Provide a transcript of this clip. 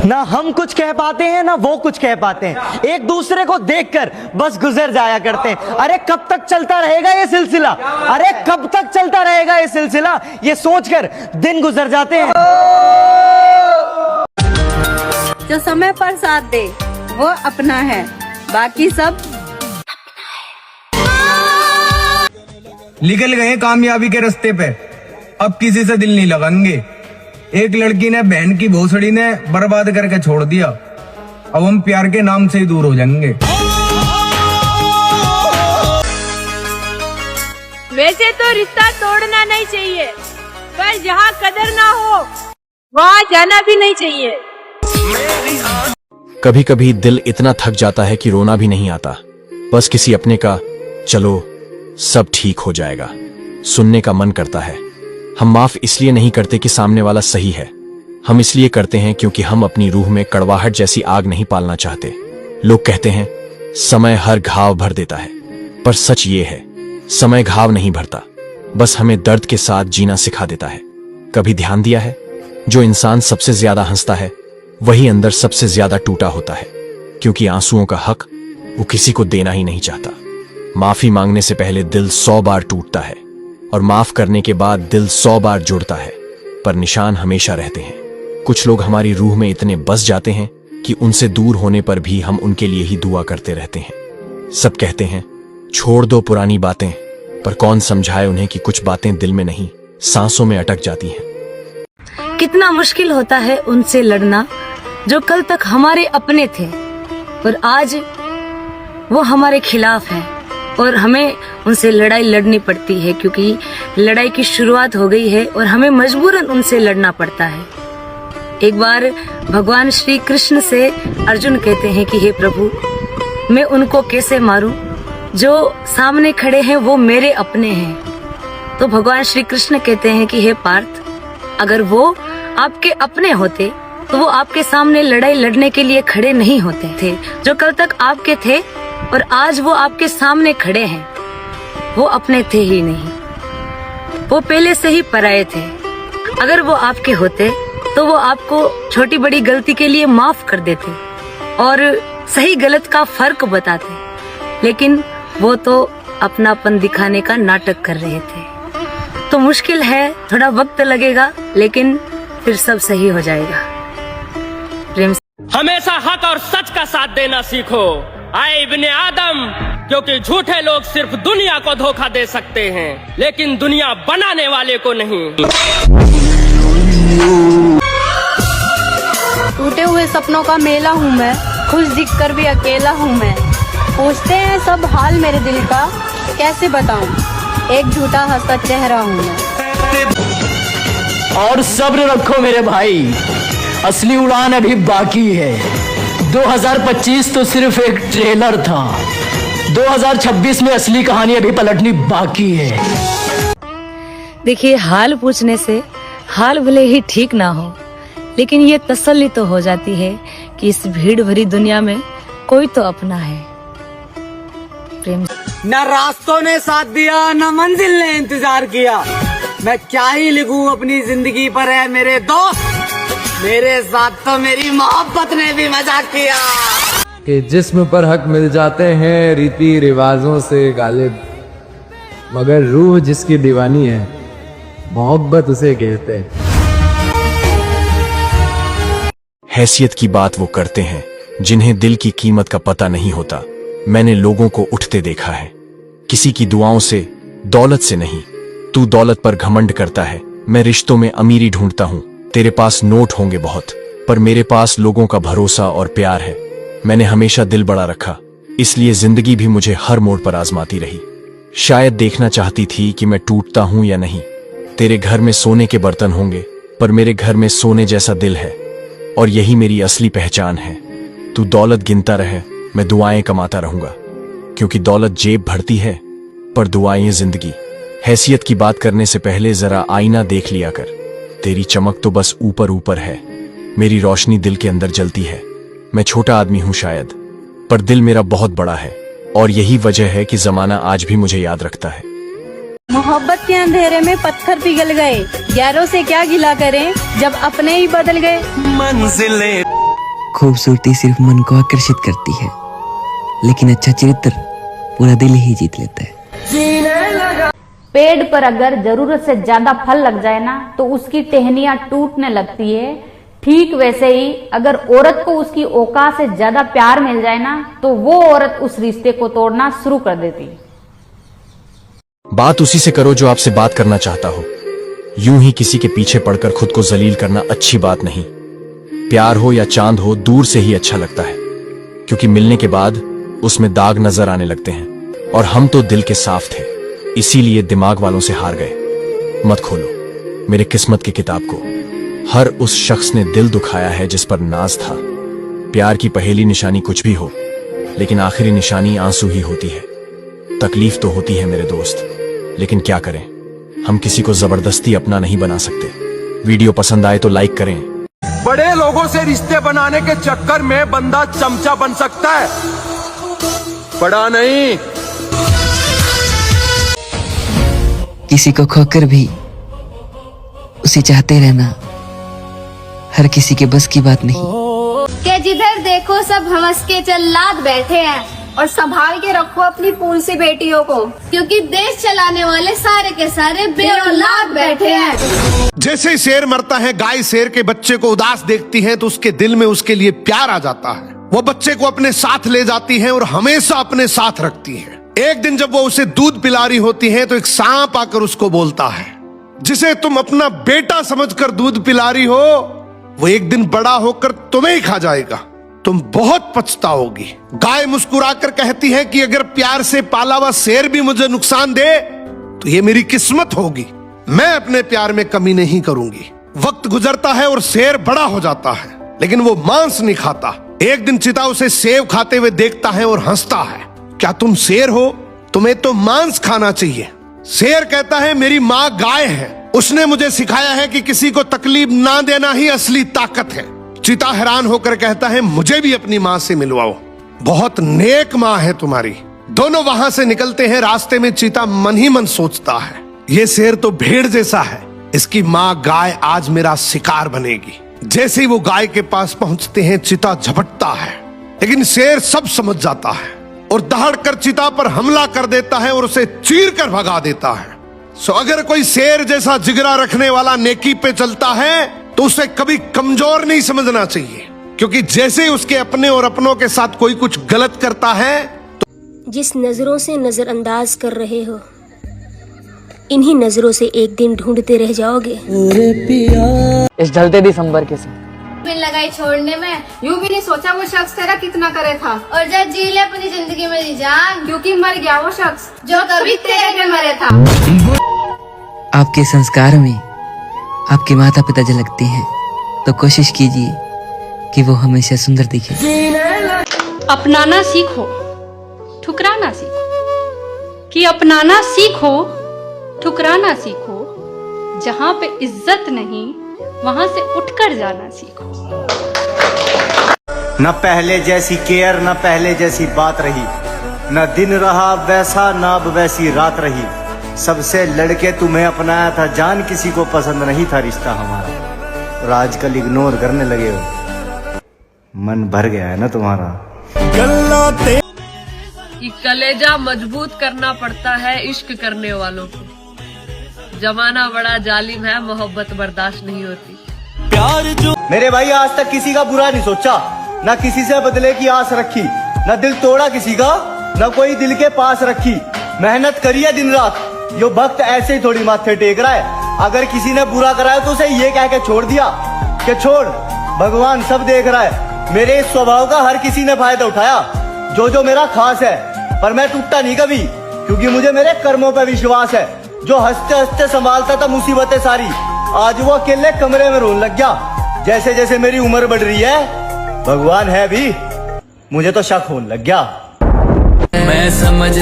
ना हम कुछ कह पाते हैं ना वो कुछ कह पाते हैं, एक दूसरे को देखकर बस गुजर जाया करते हैं। अरे कब तक चलता रहेगा ये सिलसिला, अरे कब तक चलता रहेगा ये सिलसिला, ये सोचकर दिन गुजर जाते हैं। जो समय पर साथ दे वो अपना है, बाकी सब निकल गए कामयाबी के रास्ते पे, अब किसी से दिल नहीं लगाएंगे। एक लड़की ने बहन की भोसड़ी ने बर्बाद करके छोड़ दिया, अब हम प्यार के नाम से ही दूर हो जाएंगे। वैसे तो रिश्ता तोड़ना नहीं चाहिए, पर जहाँ कदर ना हो वहाँ जाना भी नहीं चाहिए। कभी कभी दिल इतना थक जाता है कि रोना भी नहीं आता, बस किसी अपने का चलो सब ठीक हो जाएगा सुनने का मन करता है। हम माफ इसलिए नहीं करते कि सामने वाला सही है, हम इसलिए करते हैं क्योंकि हम अपनी रूह में कड़वाहट जैसी आग नहीं पालना चाहते। लोग कहते हैं समय हर घाव भर देता है, पर सच ये है समय घाव नहीं भरता, बस हमें दर्द के साथ जीना सिखा देता है। कभी ध्यान दिया है, जो इंसान सबसे ज्यादा हंसता है वही अंदर सबसे ज्यादा टूटा होता है, क्योंकि आंसुओं का हक वो किसी को देना ही नहीं चाहता। माफी मांगने से पहले दिल 100 बार टूटता है और माफ करने के बाद दिल 100 बार जुड़ता है, पर निशान हमेशा रहते हैं। कुछ लोग हमारी रूह में इतने बस जाते हैं कि उनसे दूर होने पर भी हम उनके लिए ही दुआ करते रहते हैं। सब कहते हैं छोड़ दो पुरानी बातें, पर कौन समझाए उन्हें कि कुछ बातें दिल में नहीं सांसों में अटक जाती हैं। कितना मुश्किल होता है उनसे लड़ना जो कल तक हमारे अपने थे और आज वो हमारे खिलाफ हैं, और हमें उनसे लड़ाई लड़नी पड़ती है क्योंकि लड़ाई की शुरुआत हो गई है और हमें मजबूरन उनसे लड़ना पड़ता है। एक बार भगवान श्री कृष्ण से अर्जुन कहते हैं कि हे प्रभु, मैं उनको कैसे मारूं जो सामने खड़े हैं वो मेरे अपने हैं। तो भगवान श्री कृष्ण कहते हैं कि हे पार्थ, अगर वो आपके अपने होते तो वो आपके सामने लड़ाई लड़ने के लिए खड़े नहीं होते थे। जो कल तक आपके थे और आज वो आपके सामने खड़े हैं, वो अपने थे ही नहीं, वो पहले से ही पराये थे। अगर वो आपके होते तो वो आपको छोटी बड़ी गलती के लिए माफ कर देते और सही गलत का फर्क बताते, लेकिन वो तो अपनापन दिखाने का नाटक कर रहे थे। तो मुश्किल है, थोड़ा वक्त लगेगा, लेकिन फिर सब सही हो जाएगा। प्रेम हमेशा हक और सच का साथ देना सीखो आए इब्ने आदम, क्योंकि झूठे लोग सिर्फ दुनिया को धोखा दे सकते हैं, लेकिन दुनिया बनाने वाले को नहीं। टूटे हुए सपनों का मेला हूँ मैं, खुश दिखकर भी अकेला हूँ मैं। पूछते हैं सब हाल मेरे दिल का, कैसे बताऊँ, एक झूठा हंसता चेहरा हूँ मैं। और सब्र रखो मेरे भाई, असली उड़ान अभी बाकी है। 2025 तो सिर्फ एक ट्रेलर था, 2026 में असली कहानी अभी पलटनी बाकी है। देखिए, हाल पूछने से हाल भले ही ठीक ना हो, लेकिन ये तसल्ली तो हो जाती है कि इस भीड़ भरी दुनिया में कोई तो अपना है। प्रेम न रास्तों ने साथ दिया न मंजिल ने इंतजार किया, मैं क्या ही लिखूं अपनी जिंदगी पर है मेरे दोस्त, मेरे साथ तो मेरी मोहब्बत ने भी मजाक किया। कि जिस्म पर हक मिल जाते हैं रीति रिवाजों से गालिब, मगर रूह जिसकी दीवानी है मोहब्बत उसे कहते हैं। हैसियत की बात वो करते हैं जिन्हें दिल की कीमत का पता नहीं होता। मैंने लोगों को उठते देखा है, किसी की दुआओं से, दौलत से नहीं। तू दौलत पर घमंड करता है, मैं रिश्तों में अमीरी ढूंढता हूँ। तेरे पास नोट होंगे बहुत, पर मेरे पास लोगों का भरोसा और प्यार है। मैंने हमेशा दिल बड़ा रखा, इसलिए जिंदगी भी मुझे हर मोड़ पर आजमाती रही। शायद देखना चाहती थी कि मैं टूटता हूं या नहीं। तेरे घर में सोने के बर्तन होंगे, पर मेरे घर में सोने जैसा दिल है, और यही मेरी असली पहचान है। तू दौलत गिनता रहे, मैं दुआएं कमाता रहूंगा, क्योंकि दौलत जेब भरती है पर दुआएं जिंदगी। हैसियत की बात करने से पहले जरा आईना देख लिया कर, तेरी चमक तो बस ऊपर ऊपर है, मेरी रोशनी दिल के अंदर जलती है। मैं छोटा आदमी हूं शायद, पर दिल मेरा बहुत बड़ा है, और यही वजह है कि जमाना आज भी मुझे याद रखता है। मोहब्बत के अंधेरे में पत्थर पिघल गए, यारों से क्या गिला करें जब अपने ही बदल गए। मंजिलें खूबसूरती सिर्फ मन को आकर्षित करती है, लेकिन अच्छा चरित्र पूरा दिल ही जीत लेता है। पेड़ पर अगर जरूरत से ज्यादा फल लग जाए ना तो उसकी टहनियां टूटने लगती है। ठीक वैसे ही अगर औरत को उसकी औकात से ज्यादा प्यार मिल जाए ना तो वो औरत उस रिश्ते को तोड़ना शुरू कर देती है। बात उसी से करो जो आपसे बात करना चाहता हो। यूं ही किसी के पीछे पड़कर खुद को जलील करना अच्छी बात नहीं। प्यार हो या चांद हो, दूर से ही अच्छा लगता है, क्योंकि मिलने के बाद उसमें दाग नजर आने लगते हैं। और हम तो दिल के साफ थे, इसीलिए दिमाग वालों से हार गए। मत खोलो मेरे किस्मत की किताब को। हर उस शख्स ने दिल दुखाया है जिस पर नाज था। प्यार की पहली निशानी कुछ भी हो, लेकिन आखिरी निशानी आंसू ही होती है। तकलीफ तो होती है मेरे दोस्त, लेकिन क्या करें, हम किसी को जबरदस्ती अपना नहीं बना सकते। वीडियो पसंद आए तो लाइक करें। बड़े लोगों से रिश्ते बनाने के चक्कर में बंदा चमचा बन सकता है, बड़ा नहीं। किसी को खोकर भी उसे चाहते रहना हर किसी के बस की बात नहीं। के जिधर देखो सब हंस के चल्लाद बैठे हैं, और संभाल के रखो अपनी पूल सी बेटियों को, क्योंकि देश चलाने वाले सारे के सारे बेऔलाद बैठे हैं। जैसे ही शेर मरता है, गाय शेर के बच्चे को उदास देखती है तो उसके दिल में उसके लिए प्यार आ जाता है। वो बच्चे को अपने साथ ले जाती है और हमेशा अपने साथ रखती है। एक दिन जब वो उसे दूध पिला रही होती है तो एक सांप आकर उसको बोलता है, जिसे तुम अपना बेटा समझकर दूध पिला रही हो, वो एक दिन बड़ा होकर तुम्हें ही खा जाएगा, तुम बहुत पछताओगी। गाय मुस्कुराकर कहती है कि अगर प्यार से पाला हुआ शेर भी मुझे नुकसान दे तो ये मेरी किस्मत होगी, मैं अपने प्यार में कमी नहीं करूंगी। वक्त गुजरता है और शेर बड़ा हो जाता है, लेकिन वो मांस नहीं खाता। एक दिन चीता उसे सेब खाते हुए देखता है और हंसता है, क्या तुम शेर हो? तुम्हें तो मांस खाना चाहिए। शेर कहता है, मेरी माँ गाय है, उसने मुझे सिखाया है कि किसी को तकलीफ ना देना ही असली ताकत है। चीता हैरान होकर कहता है, मुझे भी अपनी माँ से मिलवाओ, बहुत नेक माँ है तुम्हारी। दोनों वहां से निकलते हैं। रास्ते में चीता मन ही मन सोचता है, ये शेर तो भेड़ जैसा है, इसकी माँ गाय आज मेरा शिकार बनेगी। जैसे ही वो गाय के पास पहुंचते हैं, चीता झपटता है, लेकिन शेर सब समझ जाता है और दहाड़कर चीता पर हमला कर देता है और उसे चीर कर भगा देता है। सो अगर कोई शेर जैसा जिगरा रखने वाला नेकी पे चलता है तो उसे कभी कमजोर नहीं समझना चाहिए, क्योंकि जैसे ही उसके अपने और अपनों के साथ कोई कुछ गलत करता है तो जिस नजरों से नजरअंदाज कर रहे हो, इन्हीं नजरों से एक दिन ढूंढते रह जाओगे। इस ढलते दिसंबर के साथ बिन लगाई छोड़ने में यूं भी नहीं सोचा वो शख्स तेरा कितना करे था, और जब जी ले अपनी जिंदगी में जी जान, क्योंकि मर गया वो शख्स जो कभी तेरे पे मरे था। आपके संस्कार में आपके माता पिता झलकते हैं, तो कोशिश कीजिए कि वो हमेशा सुंदर दिखे। अपनाना सीखो, ठुकराना सीखो, कि अपनाना सीखो, ठुकराना सीखो। जहाँ पे इज्जत नहीं वहाँ से उठकर जाना सीखो। न पहले जैसी केयर, न पहले जैसी बात रही, न दिन रहा वैसा, न अब वैसी रात रही। सबसे लड़के तुम्हें अपनाया था जान, किसी को पसंद नहीं था रिश्ता हमारा, और आजकल इग्नोर करने लगे हो। मन भर गया है ना तुम्हारा। कि कलेजा मजबूत करना पड़ता है इश्क करने वालों को। जमाना बड़ा जालिम है, मोहब्बत बर्दाश्त नहीं होती। मेरे भाई, आज तक किसी का बुरा नहीं सोचा, ना किसी से बदले की आस रखी, ना दिल तोड़ा किसी का, ना कोई दिल के पास रखी। मेहनत करी है दिन रात, यो वक्त ऐसे ही थोड़ी माथे टेक रहा है। अगर किसी ने बुरा कराया तो उसे ये कह के छोड़ दिया कि छोड़, भगवान सब देख रहा है। मेरे इस स्वभाव का हर किसी ने फायदा उठाया, जो मेरा खास है, पर मैं टूटता नहीं कभी, क्योंकि मुझे मेरे कर्मों पर विश्वास है। जो हंसते हंसते संभालता था मुसीबतें सारी, आज वो अकेले कमरे में रोने लग गया। जैसे जैसे मेरी उम्र बढ़ रही है, भगवान है भी, मुझे तो शक होने लग गया। मैं समझ